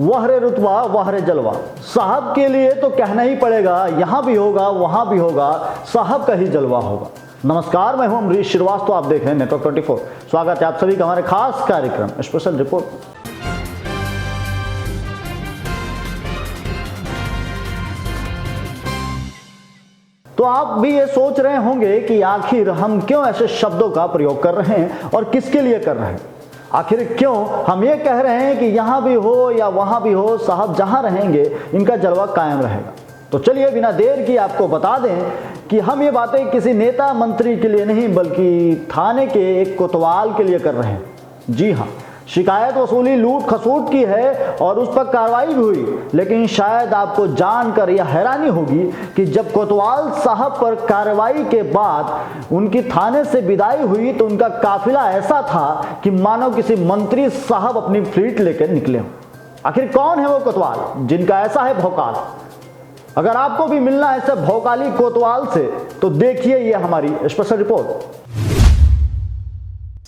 वह रे रुतबा वह रे जलवा। साहब के लिए तो कहना ही पड़ेगा, यहाँ भी होगा वहाँ भी होगा, साहब का ही जलवा होगा। नमस्कार, मैं हूं अमरीश श्रीवास्तव, आप देख रहे हैं नेटवर्क 24। स्वागत है आप सभी का हमारे खास कार्यक्रम स्पेशल रिपोर्ट। तो आप भी ये सोच रहे होंगे कि आखिर हम क्यों ऐसे शब्दों का प्रयोग कर रहे हैं और किसके लिए कर रहे हैं। आखिर क्यों हम ये कह रहे हैं कि यहाँ भी हो या वहाँ भी हो, साहब जहाँ रहेंगे इनका जलवा कायम रहेगा। तो चलिए बिना देर की आपको बता दें कि हम ये बातें किसी नेता मंत्री के लिए नहीं बल्कि थाने के एक कोतवाल के लिए कर रहे हैं। जी हाँ, शिकायत वसूली लूट खसूट की है और उस पर कार्रवाई भी हुई, लेकिन शायद आपको जानकर यह हैरानी होगी कि जब कोतवाल साहब पर कार्रवाई के बाद उनकी थाने से विदाई हुई तो उनका काफिला ऐसा था कि मानो किसी मंत्री साहब अपनी फ्लीट लेकर निकले हों। आखिर कौन है वो कोतवाल जिनका ऐसा है भौकाल? अगर आपको भी मिलना है ऐसे भौकाली कोतवाल से तो देखिए ये हमारी स्पेशल रिपोर्ट।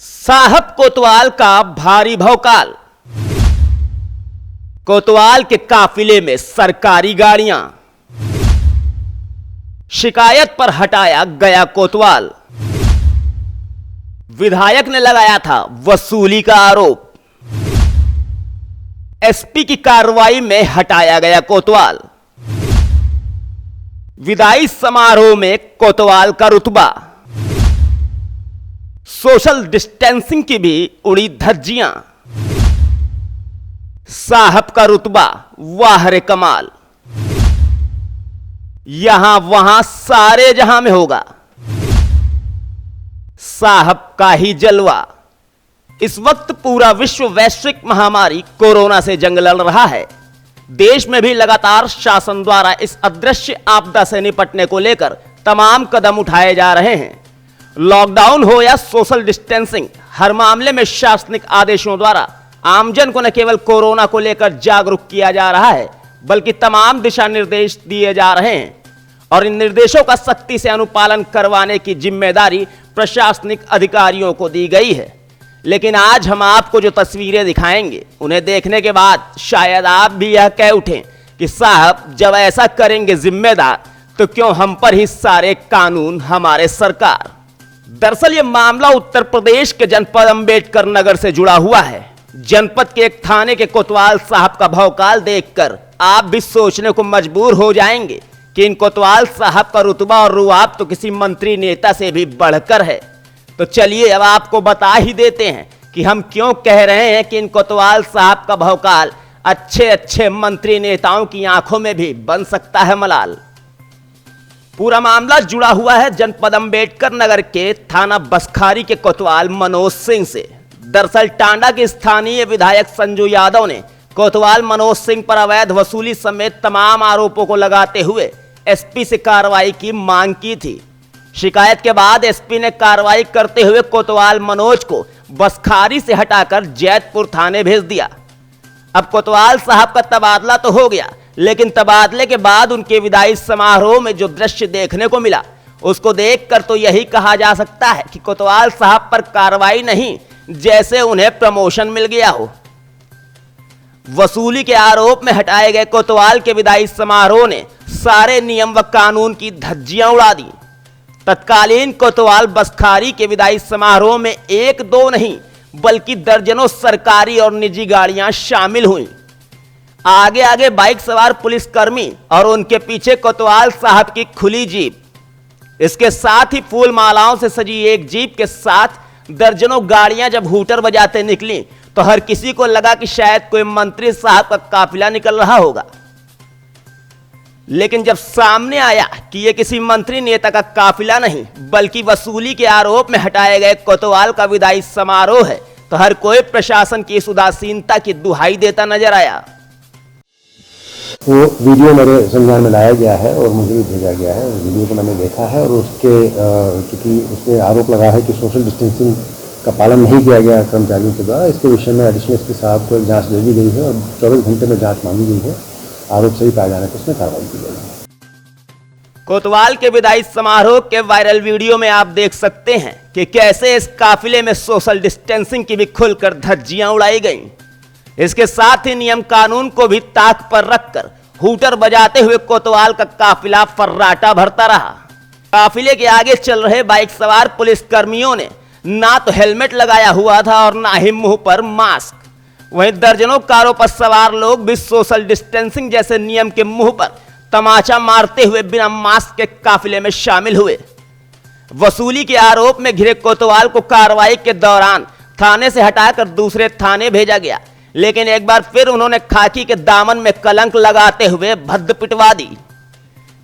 साहब कोतवाल का भारी भौकाल। कोतवाल के काफिले में सरकारी गाड़ियां। शिकायत पर हटाया गया कोतवाल। विधायक ने लगाया था वसूली का आरोप। एसपी की कार्रवाई में हटाया गया कोतवाल। विदाई समारोह में कोतवाल का रुतबा। सोशल डिस्टेंसिंग की भी उड़ी धज्जियां। साहब का रुतबा वाह रे कमाल। यहां वहां सारे जहां में होगा साहब का ही जलवा। इस वक्त पूरा विश्व वैश्विक महामारी कोरोना से जंग लड़ रहा है। देश में भी लगातार शासन द्वारा इस अदृश्य आपदा से निपटने को लेकर तमाम कदम उठाए जा रहे हैं। लॉकडाउन हो या सोशल डिस्टेंसिंग, हर मामले में शासनिक आदेशों द्वारा आमजन को न केवल कोरोना को लेकर जागरूक किया जा रहा है बल्कि तमाम दिशा निर्देश दिए जा रहे हैं और इन निर्देशों का सख्ती से अनुपालन करवाने की जिम्मेदारी प्रशासनिक अधिकारियों को दी गई है। लेकिन आज हम आपको जो तस्वीरें दिखाएंगे उन्हें देखने के बाद शायद आप भी यह कह उठें कि साहब जब ऐसा करेंगे जिम्मेदार तो क्यों हम पर ही सारे कानून हमारे सरकार। दरअसल यह मामला उत्तर प्रदेश के जनपद अंबेडकर नगर से जुड़ा हुआ है। जनपद के एक थाने के कोतवाल साहब का भौकाल देखकर आप भी सोचने को मजबूर हो जाएंगे कि इन कोतवाल साहब का रुतबा और रुआब तो किसी मंत्री नेता से भी बढ़कर है। तो चलिए अब आपको बता ही देते हैं कि हम क्यों कह रहे हैं कि इन कोतवाल साहब का भौकाल अच्छे अच्छे मंत्री नेताओं की आंखों में भी बन सकता है मलाल। पूरा मामला जुड़ा हुआ है जनपद अंबेडकर नगर के थाना बसखारी के कोतवाल मनोज सिंह से। दरअसल टांडा के स्थानीय विधायक संजू यादव ने कोतवाल मनोज सिंह पर अवैध वसूली समेत तमाम आरोपों को लगाते हुए एसपी से कार्रवाई की मांग की थी। शिकायत के बाद एसपी ने कार्रवाई करते हुए कोतवाल मनोज को बसखारी से हटाकर जैतपुर थाने भेज दिया। अब कोतवाल साहब का तबादला तो हो गया, लेकिन तबादले के बाद उनके विदाई समारोह में जो दृश्य देखने को मिला उसको देखकर तो यही कहा जा सकता है कि कोतवाल साहब पर कार्रवाई नहीं, जैसे उन्हें प्रमोशन मिल गया हो। वसूली के आरोप में हटाए गए कोतवाल के विदाई समारोह ने सारे नियम व कानून की धज्जियां उड़ा दी। तत्कालीन कोतवाल बसखारी के विदाई समारोह में एक दो नहीं बल्कि दर्जनों सरकारी और निजी गाड़ियां शामिल हुईं। आगे आगे बाइक सवार पुलिसकर्मी और उनके पीछे कोतवाल साहब की खुली जीप। इसके साथ ही फूल मालाओं से सजी एक जीप के साथ दर्जनों गाड़ियां जब हूटर बजाते निकली तो हर किसी को लगा कि शायद कोई मंत्री साहब का काफिला निकल रहा होगा। लेकिन जब सामने आया कि यह किसी मंत्री नेता का काफिला नहीं बल्कि वसूली के आरोप में हटाए गए कोतवाल का विदाई समारोह है तो हर कोई प्रशासन की इस उदासीनता की दुहाई देता नजर आया। वो वीडियो मेरे संज्ञान में लाया गया है और मुझे भी भेजा गया है। वीडियो को मैंने देखा है और उसके क्योंकि उसमें आरोप लगा है कि सोशल डिस्टेंसिंग का पालन नहीं किया गया कर्मचारियों के द्वारा। इसके विषय में एडिशनल एसपी साहब को एक जांच दे दी गई है और 24 घंटे में जांच मांगी गई है। आरोप सही पाए जाने पर उसमें कार्रवाई की जाएगी। कोतवाल के विदाई समारोह के वायरल वीडियो में आप देख सकते हैं कि कैसे इस काफिले में सोशल डिस्टेंसिंग की भी खुलकर धज्जियां उड़ाई गईं। इसके साथ ही नियम कानून को भी ताक पर रखकर हूटर बजाते हुए कोतवाल का काफिला फर्राटा भरता रहा। काफिले के आगे चल रहे बाइक सवार पुलिस कर्मियों ने ना तो हेलमेट लगाया हुआ था और ना ही मुंह पर मास्क। वहीं दर्जनों कारों पर सवार लोग भी सोशल डिस्टेंसिंग जैसे नियम के मुंह पर तमाचा मारते हुए बिना मास्क के काफिले में शामिल हुए। वसूली के आरोप में घिरे कोतवाल को कार्रवाई के दौरान थाने से हटाकर दूसरे थाने भेजा गया, लेकिन एक बार फिर उन्होंने खाकी के दामन में कलंक लगाते हुए भद्द पिटवा दी।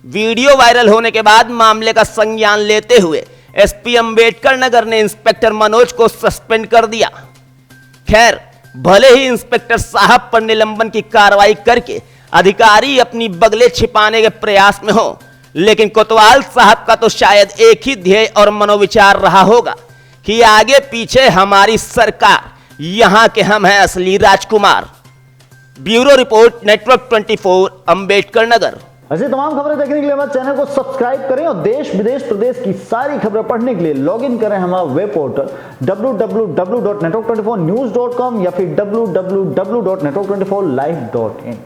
वीडियो वायरल होने के बाद मामले का संज्ञान लेते हुए एसपी अंबेडकर नगर ने इंस्पेक्टर मनोज को सस्पेंड कर दिया। खैर, भले ही इंस्पेक्टर साहब पर निलंबन की कार्रवाई करके अधिकारी अपनी बगले छिपाने के प्रयास में हो, लेकिन कोतवाल साहब का तो शायद एक ही ध्येय और मनोविचार रहा होगा कि आगे पीछे हमारी सरकार, यहां के हम हैं असली राजकुमार। Bureau report, network 24, Ambedkar Nagar. ऐसी तमाम खबरें देखने के लिए हमारे चैनल को सब्सक्राइब करें और देश विदेश प्रदेश की सारी खबरें पढ़ने के लिए लॉग इन करें हमारा वेब पोर्टल www.network24news.com या फिर www.network24live.in।